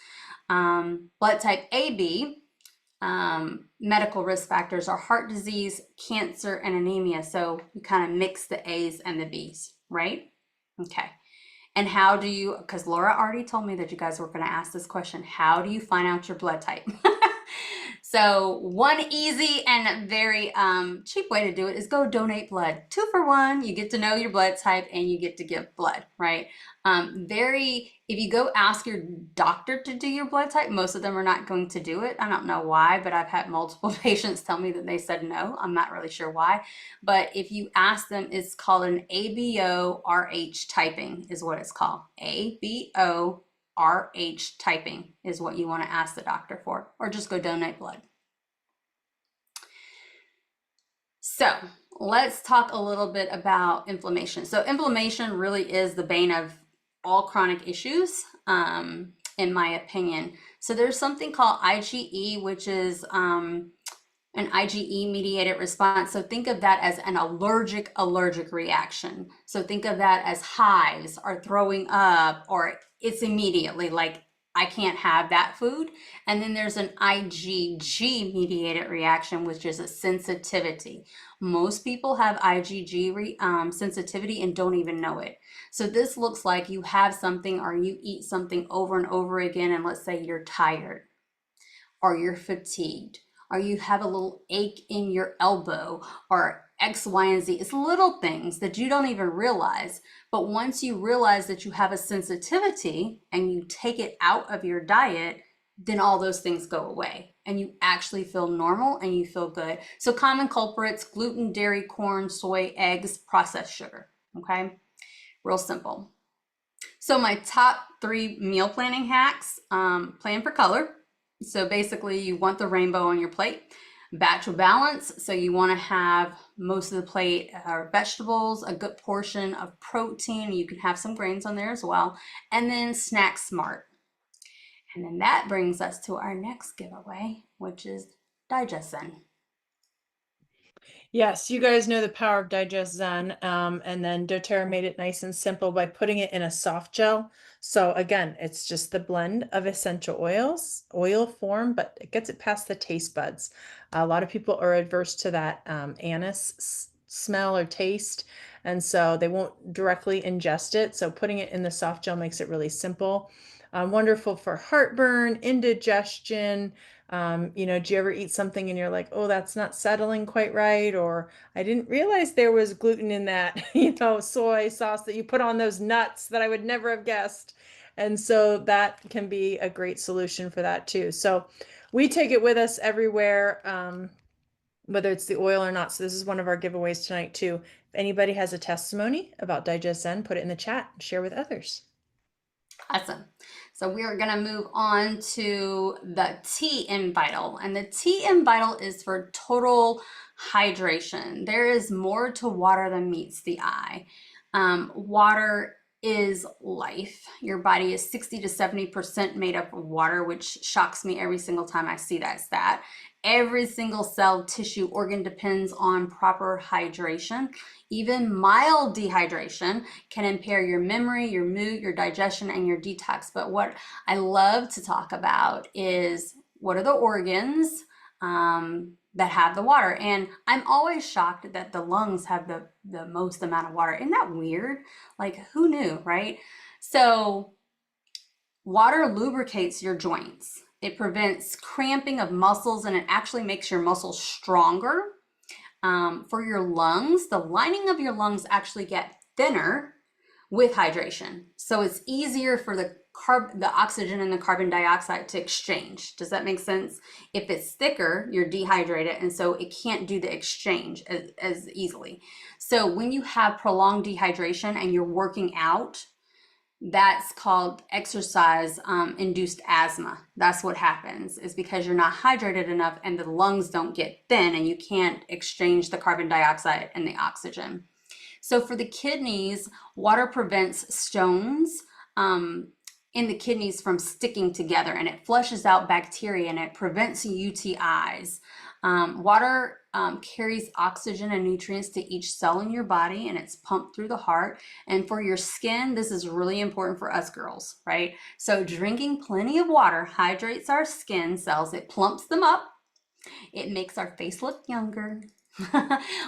[SPEAKER 2] Blood type AB, medical risk factors are heart disease, cancer, and anemia. So you kind of mix the A's and the B's, right? Okay. And how do you, because Laura already told me that you guys were going to ask this question, how do you find out your blood type? So one easy and very cheap way to do it is go donate blood. 2 for 1. You get to know your blood type and you get to give blood, right? If you go ask your doctor to do your blood type, most of them are not going to do it. I don't know why, but I've had multiple patients tell me that they said no. I'm not really sure why. But if you ask them, it's called an ABO-RH typing is what it's called. ABO-RH typing is what you want to ask the doctor for, or just go donate blood. So let's talk a little bit about inflammation. So inflammation really is the bane of all chronic issues, in my opinion. So there's something called IgE, which is an IgE mediated response. So think of that as an allergic reaction. So think of that as hives or throwing up, or it's immediately like, I can't have that food. And then there's an IgG mediated reaction, which is a sensitivity. Most people have IgG sensitivity and don't even know it. So this looks like you have something, or you eat something over and over again, and let's say you're tired, or you're fatigued, or you have a little ache in your elbow, or X, Y, and Z. It's little things that you don't even realize. But once you realize that you have a sensitivity and you take it out of your diet, then all those things go away and you actually feel normal and you feel good. So common culprits: gluten, dairy, corn, soy, eggs, processed sugar. Okay, real simple. So my top 3 meal planning hacks: plan for color. So basically you want the rainbow on your plate. Batch balance. So you want to have most of the plate are vegetables, a good portion of protein. You can have some grains on there as well. And then snack smart. And then that brings us to our next giveaway, which is Digestion.
[SPEAKER 1] Yes, you guys know the power of Digest Zen. And then doTERRA made it nice and simple by putting it in a soft gel. So again, it's just the blend of essential oils, oil form, but it gets it past the taste buds. A lot of people are adverse to that anise smell or taste, and so they won't directly ingest it. So putting it in the soft gel makes it really simple. Wonderful for heartburn, indigestion. Do you ever eat something and you're like, oh, that's not settling quite right? Or I didn't realize there was gluten in that, soy sauce that you put on those nuts that I would never have guessed. And so that can be a great solution for that too. So we take it with us everywhere, whether it's the oil or not. So this is one of our giveaways tonight too. If anybody has a testimony about Digest Zen, put it in the chat and share with others.
[SPEAKER 2] Awesome. So we are going to move on to the T in V.I.T.A.L. And the T in V.I.T.A.L is for total hydration. There is more to water than meets the eye. Water is life. Your body is 60 to 70% made up of water, which shocks me every single time I see that stat. Every single cell, tissue, organ depends on proper hydration. Even mild dehydration can impair your memory, your mood, your digestion, and your detox. But what I love to talk about is, what are the organs that have the water? And I'm always shocked that the lungs have the most amount of water. Isn't that weird? Like, who knew, right? So water lubricates your joints. It prevents cramping of muscles, and it actually makes your muscles stronger. For your lungs, the lining of your lungs actually get thinner with hydration. So it's easier for the oxygen and the carbon dioxide to exchange. Does that make sense? If it's thicker, you're dehydrated, and so it can't do the exchange as easily. So when you have prolonged dehydration and you're working out, that's called exercise induced asthma. That's what happens, is because you're not hydrated enough and the lungs don't get thin and you can't exchange the carbon dioxide and the oxygen. So for the kidneys, water prevents stones in the kidneys from sticking together, and it flushes out bacteria and it prevents UTIs. Water carries oxygen and nutrients to each cell in your body, and it's pumped through the heart. And for your skin, this is really important for us girls, right? So drinking plenty of water hydrates our skin cells. It plumps them up. It makes our face look younger.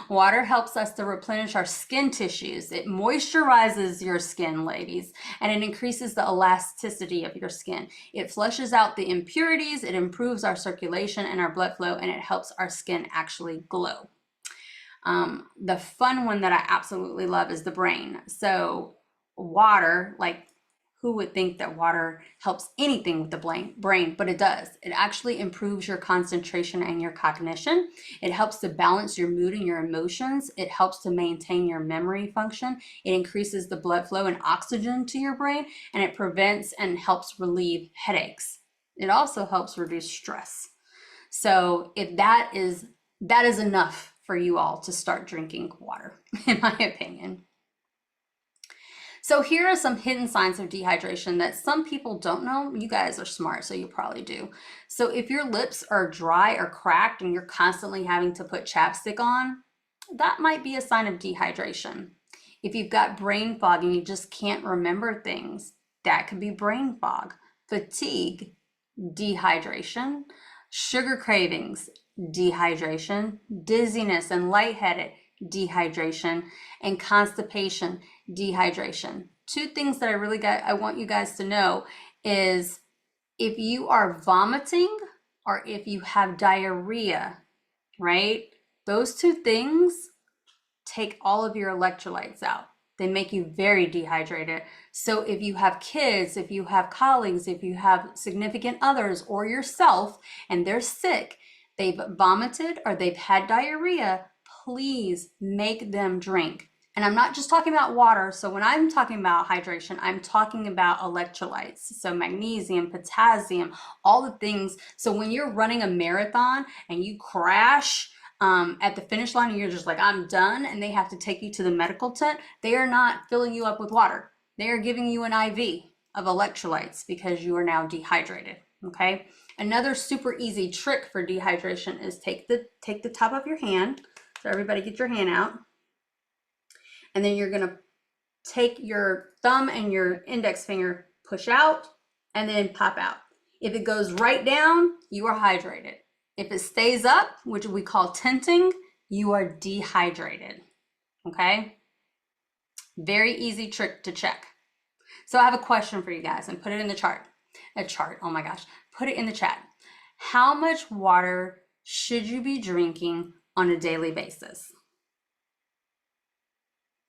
[SPEAKER 2] Water helps us to replenish our skin tissues. It moisturizes your skin, ladies, and it increases the elasticity of your skin. It flushes out the impurities, it improves our circulation and our blood flow, and it helps our skin actually glow. The fun one that I absolutely love is the brain. So water, like, who would think that water helps anything with the brain? But it does. It actually improves your concentration and your cognition. It helps to balance your mood and your emotions. It helps to maintain your memory function. It increases the blood flow and oxygen to your brain, and it prevents and helps relieve headaches. It also helps reduce stress. So if that is enough for you all to start drinking water, in my opinion. So here are some hidden signs of dehydration that some people don't know. You guys are smart, so you probably do. So if your lips are dry or cracked and you're constantly having to put chapstick on, that might be a sign of dehydration. If you've got brain fog and you just can't remember things, that could be brain fog. Fatigue, dehydration. Sugar cravings, dehydration. Dizziness and lightheaded, dehydration. And constipation, dehydration. Two things that I want you guys to know is if you are vomiting or if you have diarrhea, right? Those two things take all of your electrolytes out. They make you very dehydrated. So if you have kids, if you have colleagues, if you have significant others or yourself and they're sick, they've vomited or they've had diarrhea, please make them drink. And I'm not just talking about water. So when I'm talking about hydration, I'm talking about electrolytes. So magnesium, potassium, all the things. So when you're running a marathon and you crash at the finish line and you're just like, I'm done, and they have to take you to the medical tent, they are not filling you up with water. They are giving you an IV of electrolytes because you are now dehydrated. Okay. Another super easy trick for dehydration is take the top of your hand. So everybody get your hand out. And then you're going to take your thumb and your index finger, push out, and then pop out. If it goes right down, you are hydrated. If it stays up, which we call tenting, you are dehydrated. Okay? Very easy trick to check. So I have a question for you guys and put it in the chart. Oh my gosh. Put it in the chat. How much water should you be drinking on a daily basis?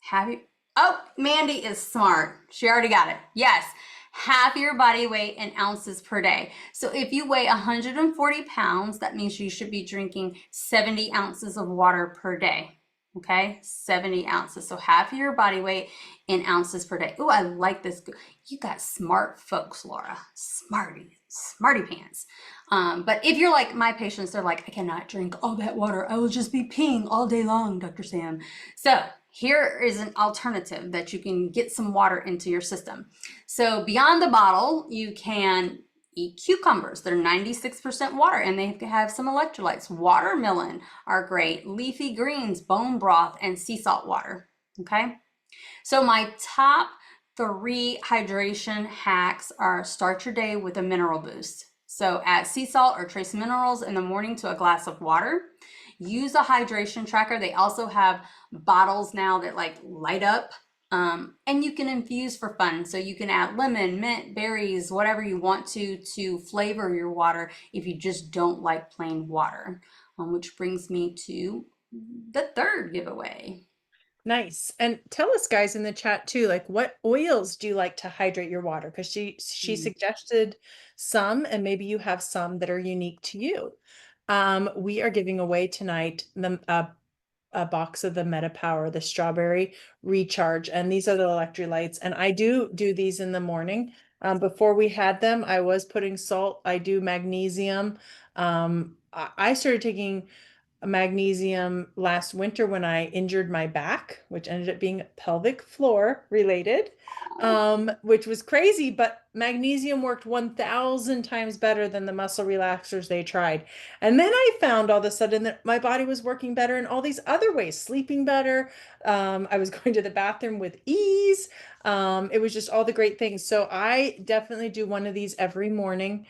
[SPEAKER 2] Have you? Oh, Mandy is smart. She already got it. Yes, half your body weight in ounces per day. So if you weigh 140 pounds, that means you should be drinking 70 ounces of water per day. Okay, 70 ounces. So half of your body weight in ounces per day. Oh, I like this. You got smart folks, Laura. Smarty pants. But if you're like my patients, they're like, I cannot drink all that water. I will just be peeing all day long, Dr. Sam. So here is an alternative that you can get some water into your system. So beyond the bottle, you can eat cucumbers. They're 96% water and they have some electrolytes. Watermelon are great. Leafy greens, bone broth, and sea salt water. Okay. So my top 3 hydration hacks are start your day with a mineral boost. So add sea salt or trace minerals in the morning to a glass of water. Use a hydration tracker. They also have bottles now that like light up. And you can infuse for fun. So you can add lemon, mint, berries, whatever you want to flavor your water if you just don't like plain water. Which brings me to the third giveaway.
[SPEAKER 1] Nice. And tell us guys in the chat too, like what oils do you like to hydrate your water? Because she suggested some, and maybe you have some that are unique to you. We are giving away tonight a box of the V.I.T.A.L, the strawberry recharge, and these are the electrolytes. And I do these in the morning. Before we had them, I was putting salt. I do magnesium. I started taking magnesium last winter when I injured my back, which ended up being pelvic floor related, which was crazy, but magnesium worked 1,000 times better than the muscle relaxers they tried. And then I found all of a sudden that my body was working better in all these other ways, sleeping better. I was going to the bathroom with ease. It was just all the great things. So I definitely do one of these every morning.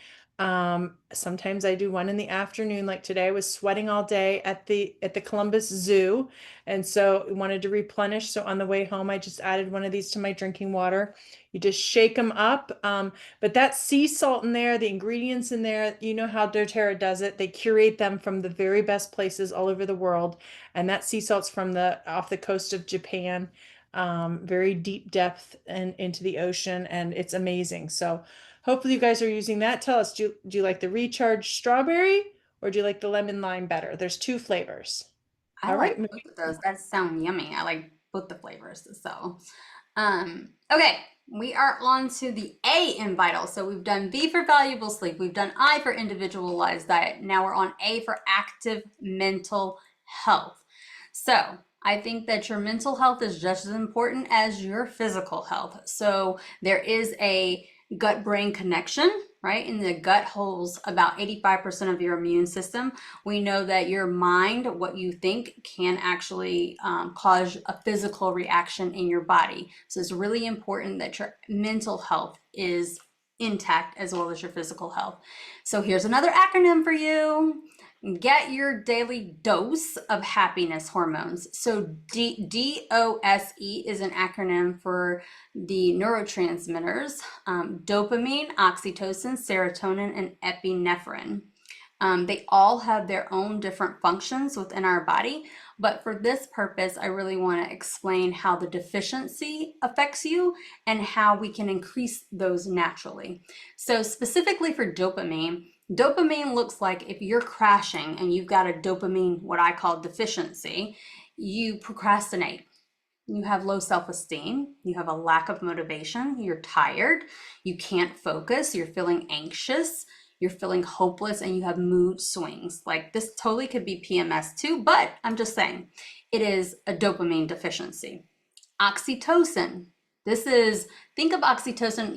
[SPEAKER 1] Sometimes I do one in the afternoon. Like today, I was sweating all day at the Columbus Zoo, and so wanted to replenish. So on the way home, I just added one of these to my drinking water. You just shake them up. But that sea salt in there, the ingredients in there, you know how doTERRA does it. They curate them from the very best places all over the world, and that sea salt's from off the coast of Japan, very deep depth and into the ocean, and it's amazing. So hopefully you guys are using that. Tell us, do you like the recharge strawberry or do you like the lemon lime better? There's 2 flavors.
[SPEAKER 2] I
[SPEAKER 1] All
[SPEAKER 2] like
[SPEAKER 1] right.
[SPEAKER 2] both of those. That sound yummy. I like both the flavors. So, okay, we are on to the A in Vital. So we've done V for valuable sleep. We've done I for individualized diet. Now we're on A for active mental health. So I think that your mental health is just as important as your physical health. So there is a gut brain connection, right? And the gut holds about 85% of your immune system. We know that your mind, what you think, can actually cause a physical reaction in your body. So it's really important that your mental health is intact as well as your physical health. So here's another acronym for you. Get your daily dose of happiness hormones. So DOSE is an acronym for the neurotransmitters, dopamine, oxytocin, serotonin, and epinephrine. They all have their own different functions within our body, but for this purpose, I really want to explain how the deficiency affects you and how we can increase those naturally. So specifically for dopamine, dopamine looks like if you're crashing and you've got a dopamine, what I call deficiency, you procrastinate. You have low self-esteem, you have a lack of motivation, you're tired, you can't focus, you're feeling anxious, you're feeling hopeless, and you have mood swings. Like this totally could be PMS too, but I'm just saying it is a dopamine deficiency. Oxytocin. This is, think of oxytocin,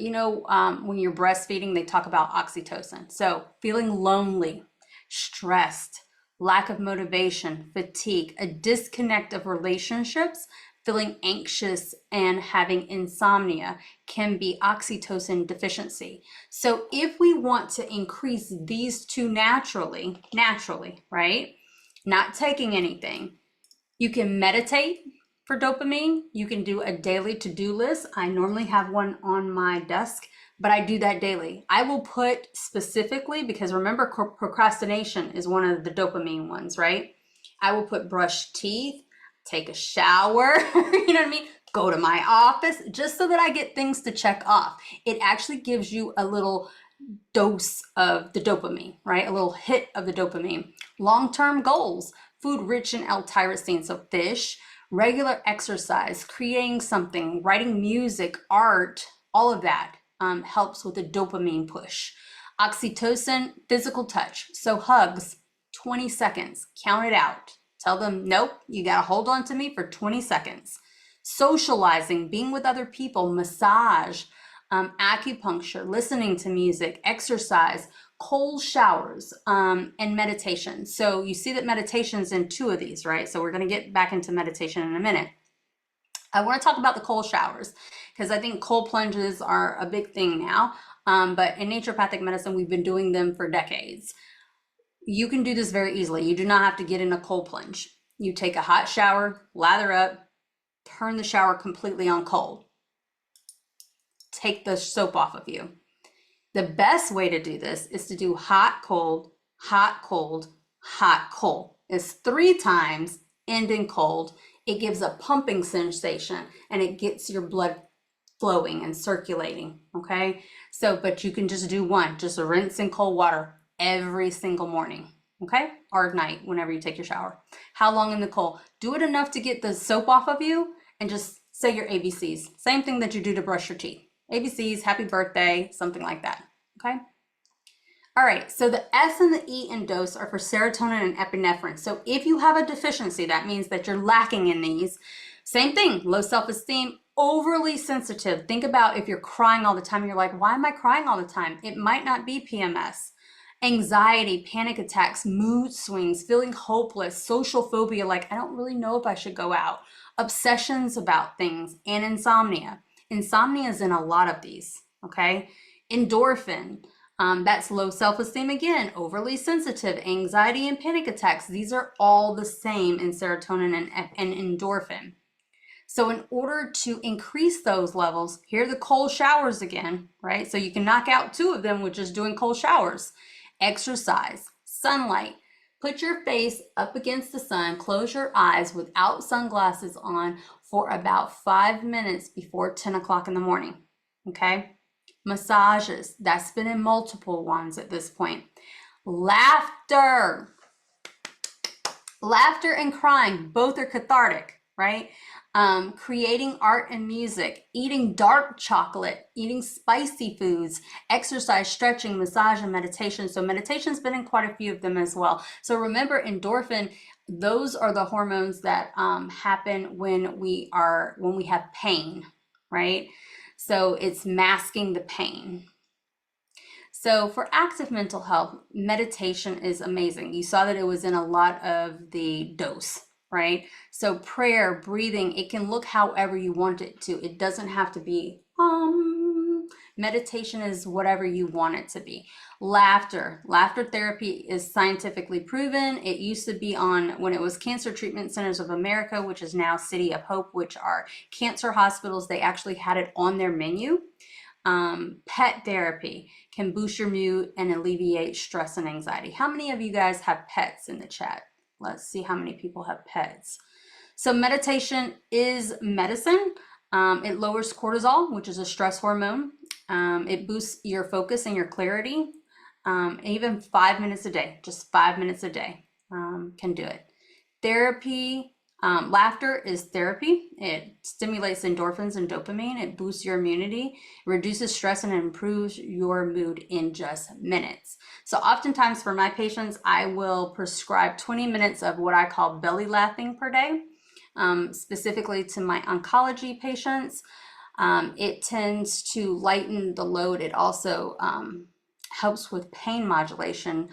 [SPEAKER 2] when you're breastfeeding, they talk about oxytocin. So feeling lonely, stressed, lack of motivation, fatigue, a disconnect of relationships, feeling anxious, and having insomnia can be oxytocin deficiency. So if we want to increase these two naturally, right? Not taking anything, you can meditate for dopamine. You can do a daily to-do list. I normally have one on my desk, but I do that daily. I will put specifically, because remember, procrastination is one of the dopamine ones, right? I will put brush teeth, take a shower, you know what I mean? Go to my office, just so that I get things to check off. It actually gives you a little dose of the dopamine, right? A little hit of the dopamine. Long-term goals, food rich in L-tyrosine, so fish, regular exercise, creating something, writing music, art, all of that helps with the dopamine push. Oxytocin, physical touch, so hugs, 20 seconds, count it out. Tell them, nope, you got to hold on to me for 20 seconds. Socializing, being with other people, massage, acupuncture, listening to music, exercise, cold showers, and meditation. So you see that meditation's in two of these, right? So we're going to get back into meditation in a minute. I want to talk about the cold showers because I think cold plunges are a big thing now. But in naturopathic medicine, we've been doing them for decades. You can do this very easily. You do not have to get in a cold plunge. You take a hot shower, lather up, turn the shower completely on cold. Take the soap off of you. The best way to do this is to do hot, cold, hot, cold, hot, cold. It's 3 times, ending cold. It gives a pumping sensation and it gets your blood flowing and circulating, okay? So, but you can just do one, just rinse in cold water every single morning, okay? Or at night, whenever you take your shower. How long in the cold? Do it enough to get the soap off of you and just say your ABCs. Same thing that you do to brush your teeth. ABCs, happy birthday, something like that, okay? All right, so the S and the E in dose are for serotonin and epinephrine. So if you have a deficiency, that means that you're lacking in these. Same thing, low self-esteem, overly sensitive. Think about if you're crying all the time, you're like, why am I crying all the time? It might not be PMS. Anxiety, panic attacks, mood swings, feeling hopeless, social phobia, like I don't really know if I should go out, obsessions about things, and insomnia. Insomnia is in a lot of these, okay? Endorphin, that's low self-esteem again, overly sensitive, anxiety and panic attacks. These are all the same in serotonin and endorphin. So in order to increase those levels, here are the cold showers again, right? So you can knock out 2 of them with just doing cold showers. Exercise, sunlight. Put your face up against the sun, close your eyes without sunglasses on for about 5 minutes before 10 o'clock in the morning, okay? Massages, that's been in multiple ones at this point. Laughter. Laughter and crying, both are cathartic, right? Creating art and music, eating dark chocolate, eating spicy foods, exercise, stretching, massage, and meditation. So meditation's been in quite a few of them as well. So remember, endorphin, Those are the hormones that happen when we have pain, right? So it's masking the pain. So for active mental health, meditation is amazing. You saw that it was in a lot of the dose, right? So prayer, breathing, it can look however you want it to. It doesn't have to be meditation is whatever you want it to be. Laughter therapy is scientifically proven. It used to be on when it was Cancer Treatment Centers of America, which is now City of Hope, which are cancer hospitals. They actually had it on their menu. Pet therapy can boost your mood and alleviate stress and anxiety. How many of you guys have pets in the chat? Let's see how many people have pets. So meditation is medicine. It lowers cortisol, which is a stress hormone. It boosts your focus and your clarity. Even 5 minutes a day, just 5 minutes a day can do it. Therapy, laughter is therapy. It stimulates endorphins and dopamine. It boosts your immunity, reduces stress, and improves your mood in just minutes. So oftentimes for my patients, I will prescribe 20 minutes of what I call belly laughing per day, specifically to my oncology patients. It tends to lighten the load. It also helps with pain modulation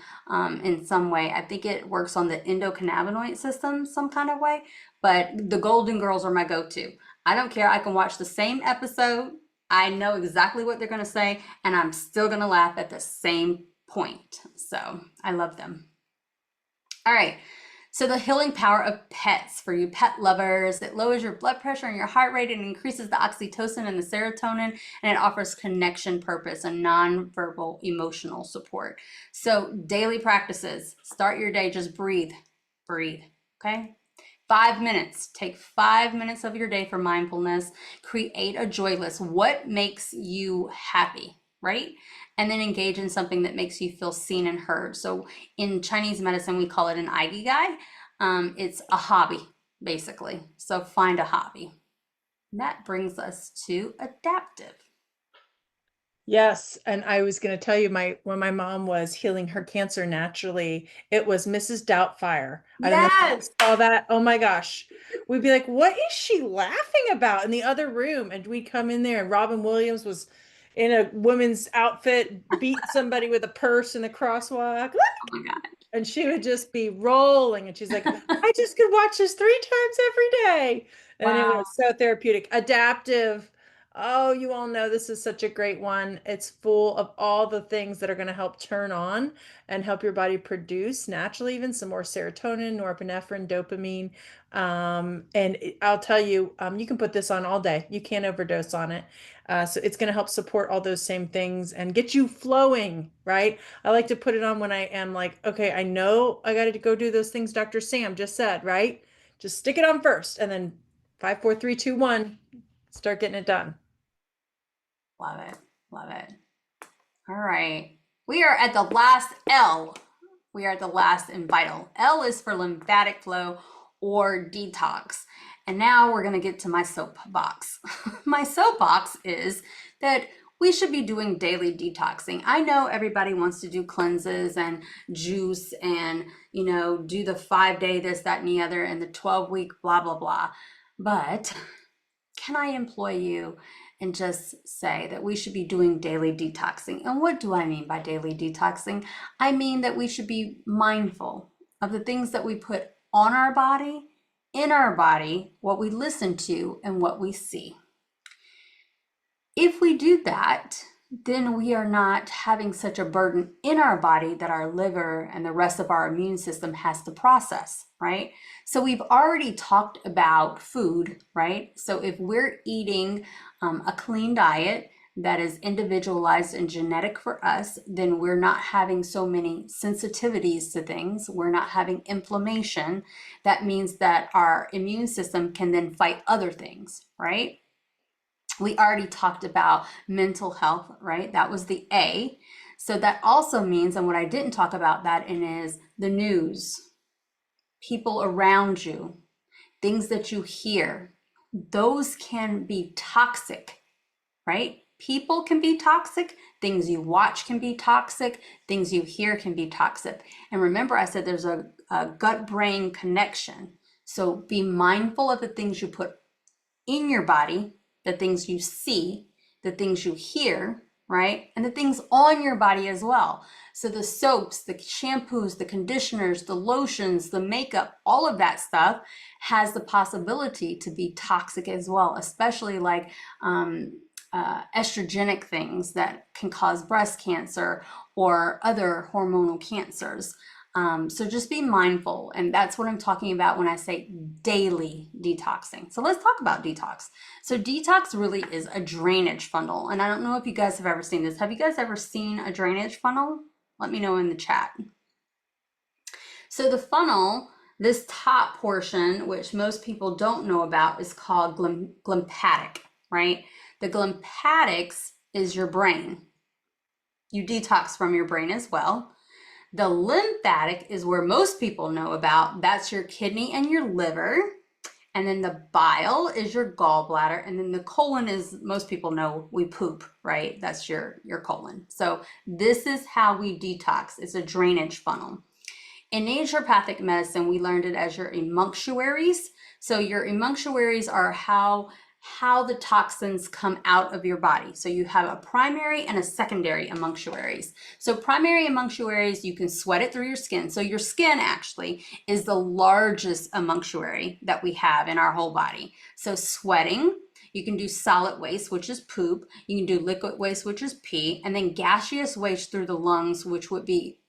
[SPEAKER 2] in some way. I think it works on the endocannabinoid system some kind of way, but the Golden Girls are my go-to. I don't care. I can watch the same episode. I know exactly what they're going to say, and I'm still going to laugh at the same point. So I love them. All right. So the healing power of pets for you pet lovers, it lowers your blood pressure and your heart rate and increases the oxytocin and the serotonin, and it offers connection, purpose, and nonverbal emotional support. So daily practices, start your day, just breathe, okay? 5 minutes, take 5 minutes of your day for mindfulness, create a joy list. What makes you happy, right? And then engage in something that makes you feel seen and heard. So in Chinese medicine, we call it an ikigai. It's a hobby, basically. So find a hobby. And that brings us to adaptive.
[SPEAKER 1] Yes, and I was going to tell you when my mom was healing her cancer naturally, it was Mrs. Doubtfire. I don't know if you
[SPEAKER 2] Yes.
[SPEAKER 1] saw that. Oh my gosh. We'd be like, "What is she laughing about?" in the other room, and we'd come in there and Robin Williams was in a woman's outfit, beat somebody with a purse in the crosswalk.
[SPEAKER 2] Oh my God.
[SPEAKER 1] And she would just be rolling and she's like, I just could watch this 3 times every day. And it
[SPEAKER 2] Wow.
[SPEAKER 1] was so therapeutic. Adaptive. Oh, you all know this is such a great one. It's full of all the things that are going to help turn on and help your body produce naturally, even some more serotonin, norepinephrine, dopamine. I'll tell you, you can put this on all day. You can't overdose on it. So it's going to help support all those same things and get you flowing, right? I like to put it on when I am like, okay, I know I got to go do those things Dr. Sam just said, right? Just stick it on first and then 5, 4, 3, 2, 1, start getting it done.
[SPEAKER 2] Love it. Love it. All right. We are at the last L. We are at the last in V.I.T.A.L. L is for lymphatic flow or detox. And now we're going to get to my soapbox. My soapbox is that we should be doing daily detoxing. I know everybody wants to do cleanses and juice and, do the 5-day this, that, and the other, and the 12-week blah, blah, blah. But can I employ you and just say that we should be doing daily detoxing? And what do I mean by daily detoxing? I mean that we should be mindful of the things that we put on our body, in our body, what we listen to, and what we see. If we do that, then we are not having such a burden in our body that our liver and the rest of our immune system has to process, right? So we've already talked about food, right? So if we're eating a clean diet that is individualized and genetic for us, then we're not having so many sensitivities to things. We're not having inflammation. That means that our immune system can then fight other things, right? We already talked about mental health, right? That was the A. So that also means, and what I didn't talk about that in is the news, people around you, things that you hear, those can be toxic, right? People can be toxic, things you watch can be toxic, things you hear can be toxic. And remember, I said there's a gut-brain connection. So be mindful of the things you put in your body, the things you see, the things you hear, right? And the things on your body as well. So the soaps, the shampoos, the conditioners, the lotions, the makeup, all of that stuff has the possibility to be toxic as well, especially like estrogenic things that can cause breast cancer or other hormonal cancers. So just be mindful. And that's what I'm talking about when I say daily detoxing. So let's talk about detox. So detox really is a drainage funnel. And I don't know if you guys have ever seen this. Have you guys ever seen a drainage funnel? Let me know in the chat. So the funnel, this top portion, which most people don't know about, is called glymphatic, right? The glymphatics is your brain. You detox from your brain as well. The lymphatic is where most people know about. That's your kidney and your liver. And then the bile is your gallbladder. And then the colon is, most people know we poop, right? That's your colon. So this is how we detox. It's a drainage funnel. In naturopathic medicine, we learned it as your emunctuaries. So your emunctuaries are how the toxins come out of your body. So you have a primary and a secondary emunctuaries. So primary emunctuaries, you can sweat it through your skin. So your skin actually is the largest emunctuary that we have in our whole body. So sweating, you can do solid waste, which is poop. You can do liquid waste, which is pee, and then gaseous waste through the lungs, which would be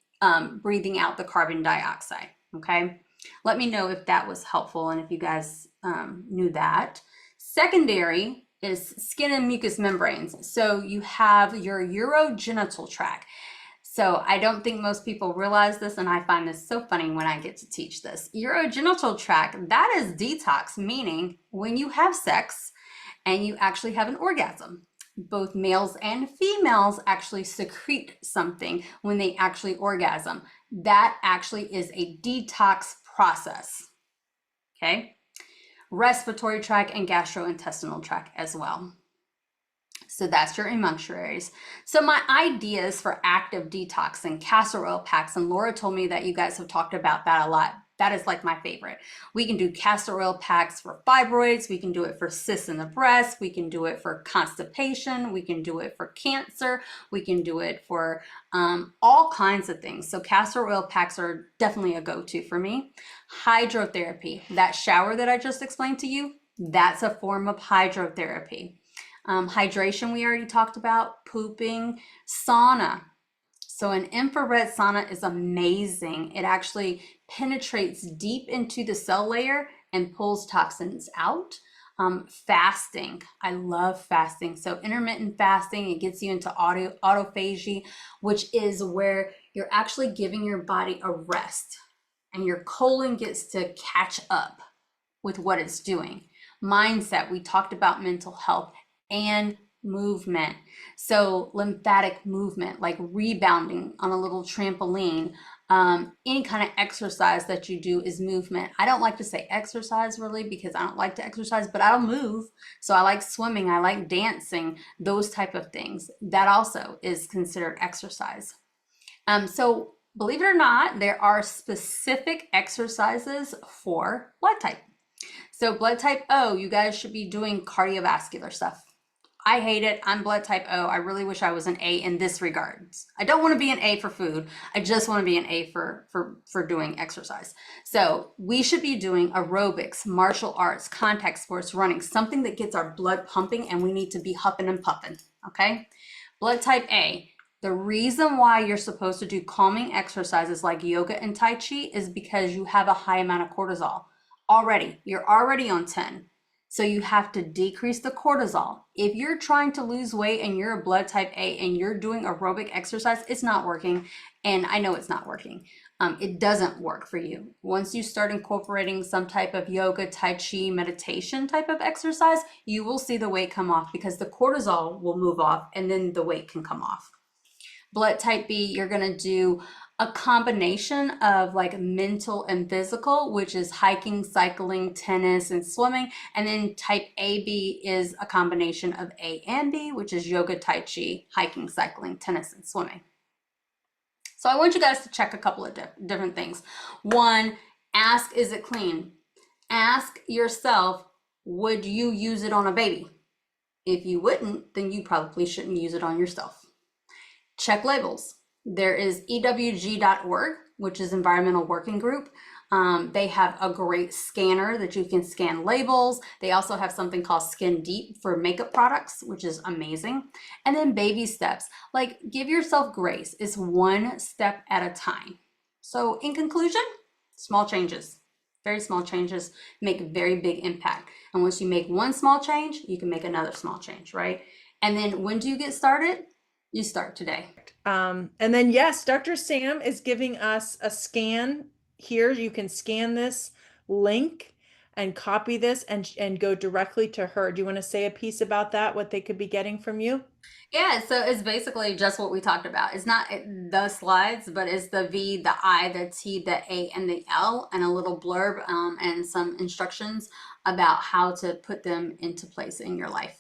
[SPEAKER 2] breathing out the carbon dioxide. Okay. Let me know if that was helpful and if you guys knew that. Secondary is skin and mucous membranes. So you have your urogenital tract. So I don't think most people realize this, and I find this so funny when I get to teach this. Urogenital tract, that is detox, meaning when you have sex and you actually have an orgasm. Both males and females actually secrete something when they actually orgasm. That actually is a detox process. Okay. Respiratory tract and gastrointestinal tract as well. So that's your emunctuaries. So my ideas for active detoxing, castor oil packs, and Laura told me that you guys have talked about that a lot. That is like my favorite. We can do castor oil packs for fibroids. We can do it for cysts in the breast. We can do it for constipation. We can do it for cancer. We can do it for all kinds of things. So castor oil packs are definitely a go-to for me. Hydrotherapy, that shower that I just explained to you, that's a form of hydrotherapy. Hydration, we already talked about. Pooping. Sauna. So an infrared sauna is amazing. It actually penetrates deep into the cell layer and pulls toxins out. Fasting, I love fasting. So intermittent fasting, it gets you into autophagy, which is where you're actually giving your body a rest and your colon gets to catch up with what it's doing. Mindset, we talked about mental health and movement. So lymphatic movement, like rebounding on a little trampoline, any kind of exercise that you do is movement. I don't like to say exercise really because I don't like to exercise, but I'll move. So I like swimming, I like dancing, those type of things. That also is considered exercise. So believe it or not, there are specific exercises for blood type. So blood type O, you guys should be doing cardiovascular stuff. I hate it. I'm blood type O. I really wish I was an A in this regards. I don't want to be an A for food. I just want to be an A for doing exercise. So we should be doing aerobics, martial arts, contact sports, running, something that gets our blood pumping, and we need to be huffing and puffing. Okay. Blood type A. The reason why you're supposed to do calming exercises like yoga and Tai Chi is because you have a high amount of cortisol already. You're already on 10. So you have to decrease the cortisol. If you're trying to lose weight and you're a blood type A and you're doing aerobic exercise, it's not working. And I know it's not working. It doesn't work for you. Once you start incorporating some type of yoga, Tai Chi, meditation type of exercise, you will see the weight come off because the cortisol will move off and then the weight can come off. Blood type B, you're going to do a combination of like mental and physical, which is hiking, cycling, tennis, and swimming. And then type AB is a combination of A and B, which is yoga, tai chi, hiking, cycling, tennis, and swimming. So I want you guys to check a couple of different things. One, ask, is it clean? Ask yourself, would you use it on a baby? If you wouldn't, then you probably shouldn't use it on yourself. Check labels. There is EWG.org, which is Environmental Working Group. They have a great scanner that you can scan labels. They also have something called Skin Deep for makeup products, which is amazing. And then baby steps, like give yourself grace. It's one step at a time. So in conclusion, small changes, very small changes make very big impact. And once you make one small change, you can make another small change, right? And then when do you get started? You start today.
[SPEAKER 1] And then yes, Dr. Sam is giving us a scan here. You can scan this link and copy this and go directly to her. Do you want to say a piece about that, what they could be getting from you?
[SPEAKER 2] Yeah, so it's basically just what we talked about. It's not the slides, but it's the V, the I, the T, the A, and the L, and a little blurb and some instructions about how to put them into place in your life.